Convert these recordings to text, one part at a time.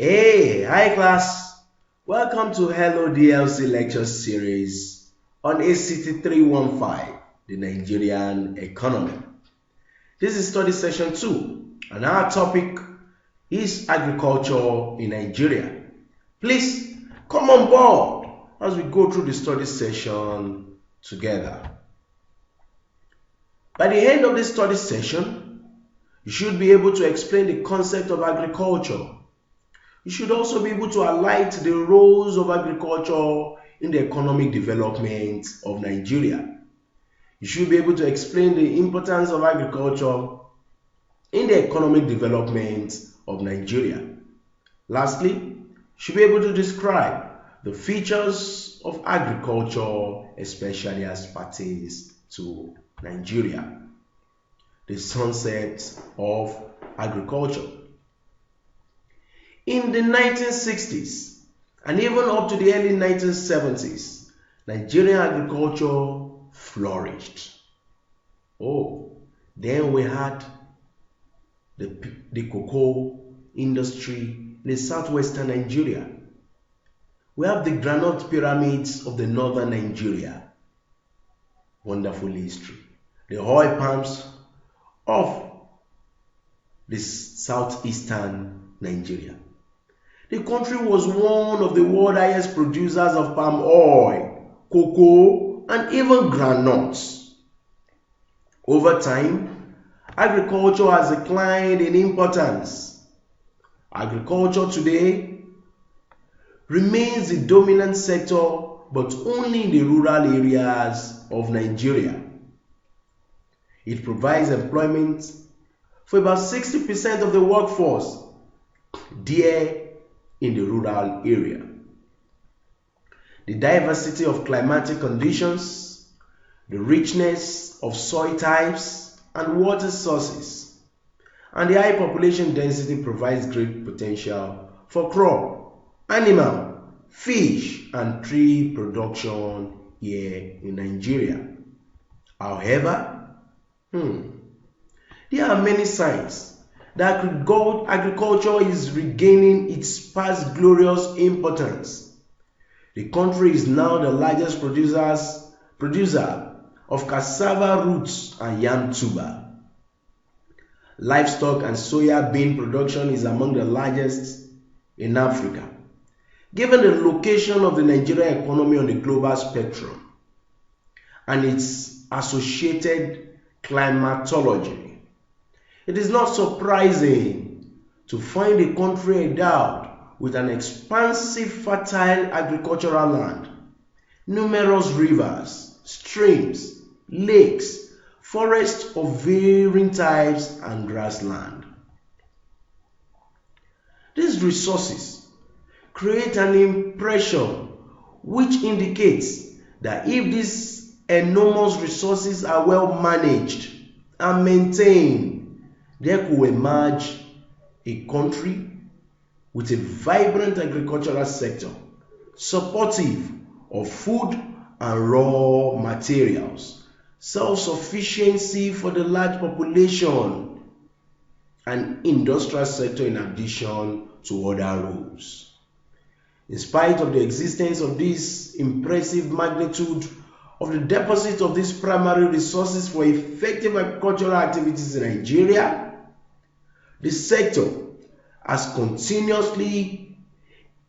Hey, hi class. Welcome to Hello DLC lecture series on ACT 315, the Nigerian economy. This is study session 2 and our topic is agriculture in Nigeria. Please come on board as we go through the study session together. By the end of this study session, you should be able to explain the concept of agriculture. You should also be able to highlight the roles of agriculture in the economic development of Nigeria. You should be able to explain the importance of agriculture in the economic development of Nigeria. Lastly, you should be able to describe the features of agriculture, especially as pertains to Nigeria. The concept of agriculture. In the 1960s and even up to the early 1970s, Nigerian agriculture flourished. Then we had the cocoa industry in the southwestern Nigeria. We have the granite pyramids of the northern Nigeria. Wonderful history. The oil palms of the southeastern Nigeria. The country was one of the world's highest producers of palm oil, cocoa, and even groundnuts. Over time, agriculture has declined in importance. Agriculture today remains the dominant sector, but only in the rural areas of Nigeria. It provides employment for about 60% of the workforce there in the rural area. The diversity of climatic conditions, the richness of soil types and water sources, and the high population density provides great potential for crop, animal, fish, and tree production here in Nigeria. However, there are many signs that agriculture is regaining its past glorious importance. The country is now the largest producer of cassava roots and yam tuber. Livestock and soya bean production is among the largest in Africa, given the location of the Nigerian economy on the global spectrum and its associated climatology. It is not surprising to find a country endowed with an expansive fertile agricultural land, numerous rivers, streams, lakes, forests of varying types, and grassland. These resources create an impression which indicates that if these enormous resources are well managed and maintained, there could emerge a country with a vibrant agricultural sector, supportive of food and raw materials, self-sufficiency for the large population, and industrial sector in addition to other roles. In spite of the existence of this impressive magnitude of the deposit of these primary resources for effective agricultural activities in Nigeria, the sector has continuously,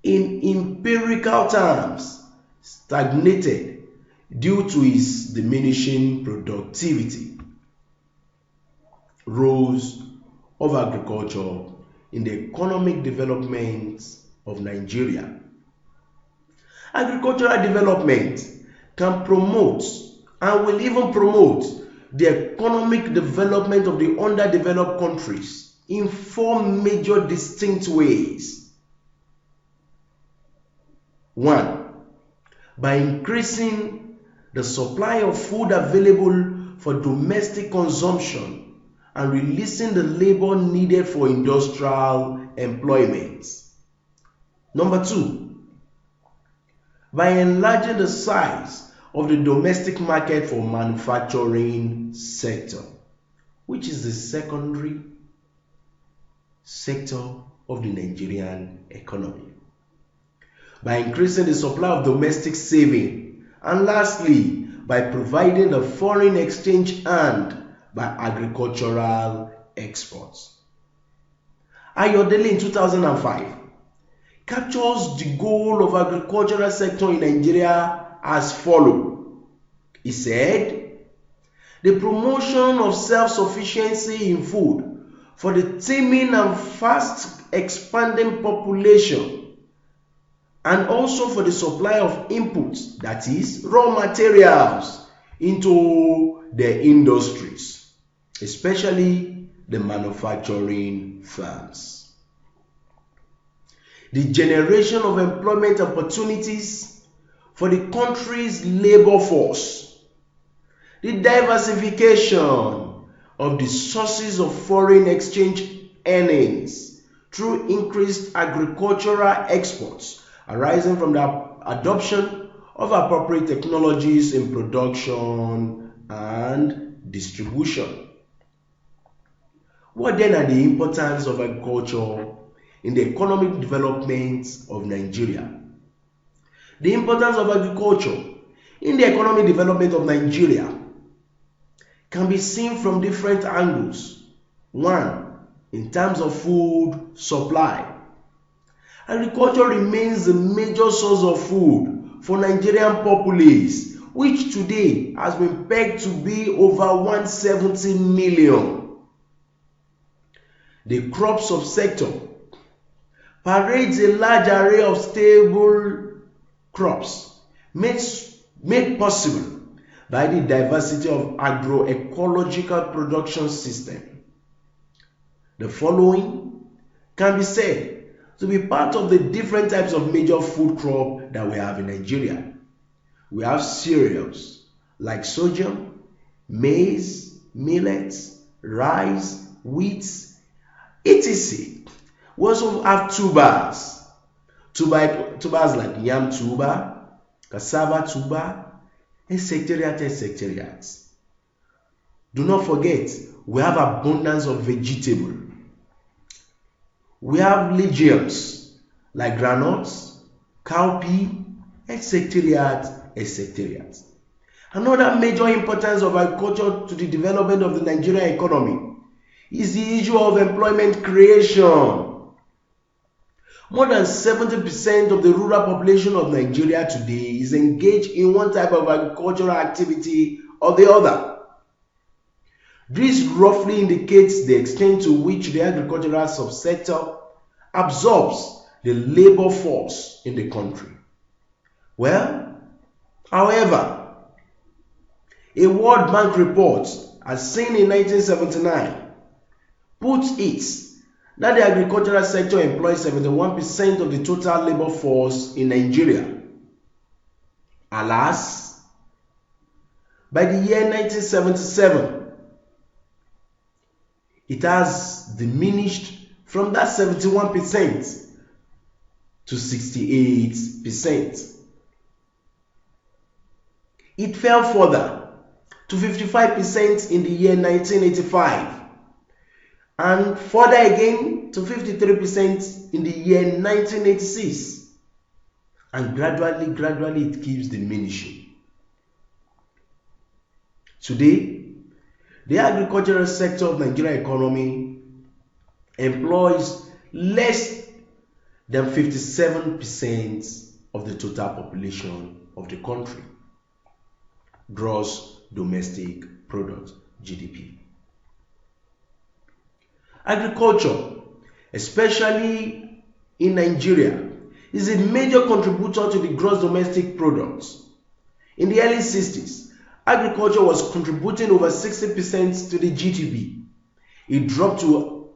in empirical terms, stagnated due to its diminishing productivity. Roles of agriculture in the economic development of Nigeria. Agricultural development can promote and will even promote the economic development of the underdeveloped countries in four major distinct ways. 1. By increasing the supply of food available for domestic consumption and releasing the labor needed for industrial employment. Number 2. By enlarging the size of the domestic market for manufacturing sector, which is the secondary sector of the Nigerian economy by increasing the supply of domestic saving, and lastly, by providing the foreign exchange earned by agricultural exports. Ayodele in 2005 captures the goal of agricultural sector in Nigeria as follows. He said, the promotion of self-sufficiency in food for the teeming and fast expanding population, and also for the supply of inputs, that is, raw materials, into the industries, especially the manufacturing firms. The generation of employment opportunities for the country's labor force. The diversification of the sources of foreign exchange earnings through increased agricultural exports arising from the adoption of appropriate technologies in production and distribution. What then are the importance of agriculture in the economic development of Nigeria? The importance of agriculture in the economic development of Nigeria can be seen from different angles. One, in terms of food supply. Agriculture remains the major source of food for Nigerian populace, which today has been pegged to be over 170 million. The crop subsector parades a large array of stable crops made possible by the diversity of agroecological production system. The following can be said to be part of the different types of major food crop that we have in Nigeria. We have cereals like sorghum, maize, millets, rice, wheat, etc. We also have tubers like yam tuber, cassava tuber, etc. Do not forget, we have abundance of vegetable. We have legumes like groundnuts, cowpea, etc. Another major importance of agriculture to the development of the Nigerian economy is the issue of employment creation. More than 70% of the rural population of Nigeria today is engaged in one type of agricultural activity or the other. This roughly indicates the extent to which the agricultural subsector absorbs the labor force in the country. Well, however, a World Bank report, as seen in 1979, puts it that the agricultural sector employs 71% of the total labor force in Nigeria. Alas, by the year 1977, it has diminished from that 71% to 68%. It fell further to 55% in the year 1985, and further again to 53% in the year 1986, and gradually it keeps diminishing. Today, the agricultural sector of Nigerian economy employs less than 57% of the total population of the country. Gross domestic product, GDP. Agriculture, especially in Nigeria, is a major contributor to the gross domestic product. In the early 60s, agriculture was contributing over 60% to the GDP. It dropped to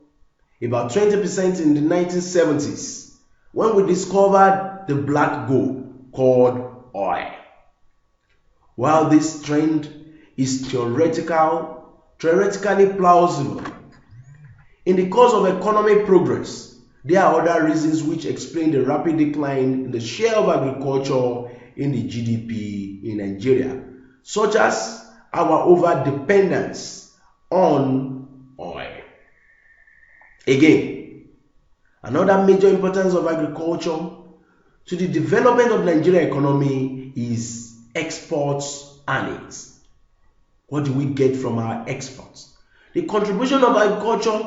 about 20% in the 1970s when we discovered the black gold called oil. While this trend is theoretically plausible, in the course of economic progress, there are other reasons which explain the rapid decline in the share of agriculture in the GDP in Nigeria, such as our over-dependence on oil. Again, Another major importance of agriculture to the development of Nigerian economy is exports earnings. What do we get from our exports? The contribution of agriculture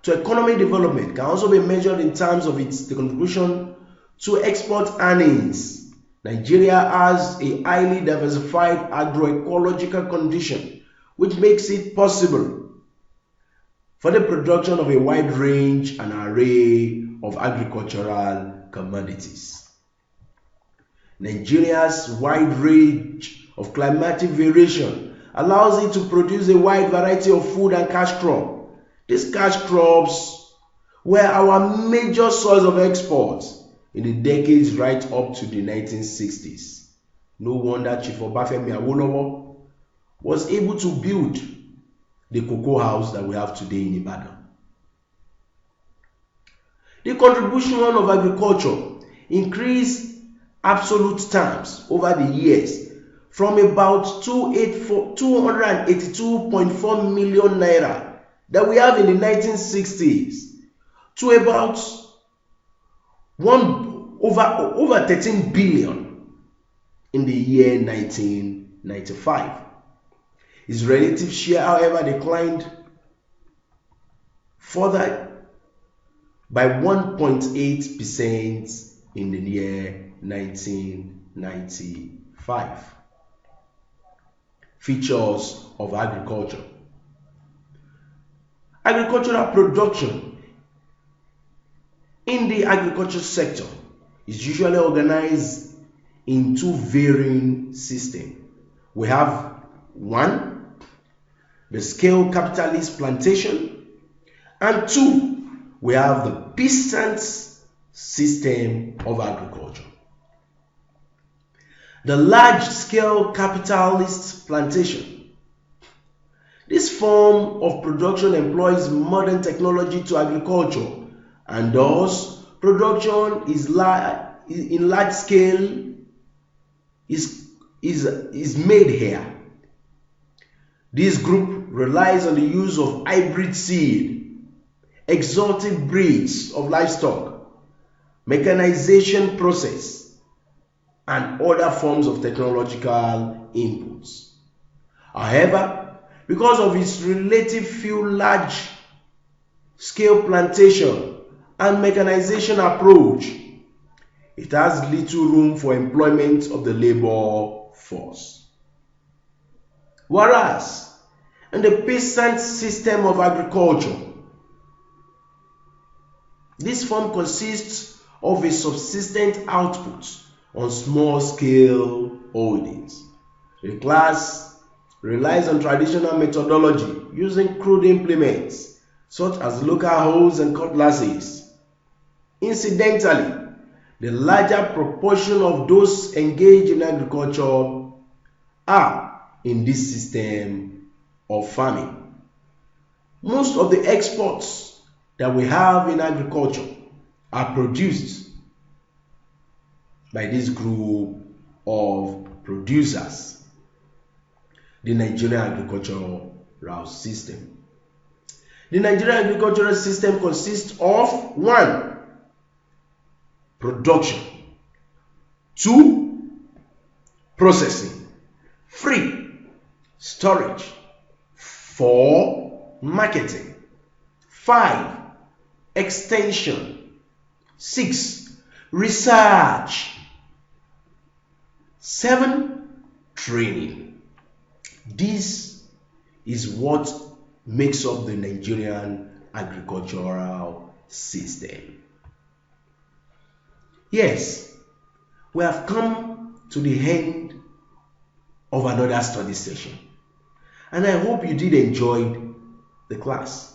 to economic development can also be measured in terms of the contribution to export earnings. Nigeria has a highly diversified agroecological condition which makes it possible for the production of a wide range and array of agricultural commodities. Nigeria's wide range of climatic variation allows it to produce a wide variety of food and cash crops. These cash crops were our major source of export in the decades right up to the 1960s. No wonder Chief Obafemi Awolowo was able to build the cocoa house that we have today in Ibadan. The contribution of agriculture increased absolute terms over the years from about 282.4 million naira that we have in the 1960s to about over 13 billion in the year 1995. Its relative share, however, declined further by 1.8% in the year 1995. Features of agriculture. Agricultural production in the agriculture sector is usually organized in two varying systems. We have one, the scale capitalist plantation, and two, we have the peasant system of agriculture. The large-scale capitalist plantation. This form of production employs modern technology to agriculture, and thus production in large scale is made here. This group relies on the use of hybrid seed, exotic breeds of livestock, mechanization process, and other forms of technological inputs. However, because of its relative few large-scale plantation and mechanization approach, it has little room for employment of the labor force. Whereas, in the peasant system of agriculture, this form consists of a subsistent output on small-scale holdings. The class relies on traditional methodology using crude implements such as local hoes and cutlasses. Incidentally, the larger proportion of those engaged in agriculture are in this system of farming. Most of the exports that we have in agriculture are produced by this group of producers, the Nigerian agricultural system. The Nigerian agricultural system consists of 1. Production, 2. Processing, 3. Storage, 4. Marketing, 5. Extension, 6. Research, 7. Training. This is what makes up the Nigerian agricultural system. Yes, we have come to the end of another study session, and I hope you did enjoy the class.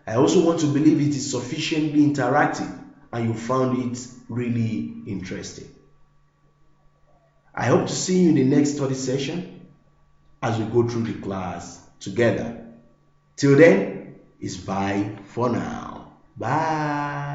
I also want to believe it is sufficiently interactive and you found it really interesting. I hope to see you in the next study session as we go through the class together. Till then, it's bye for now. Bye.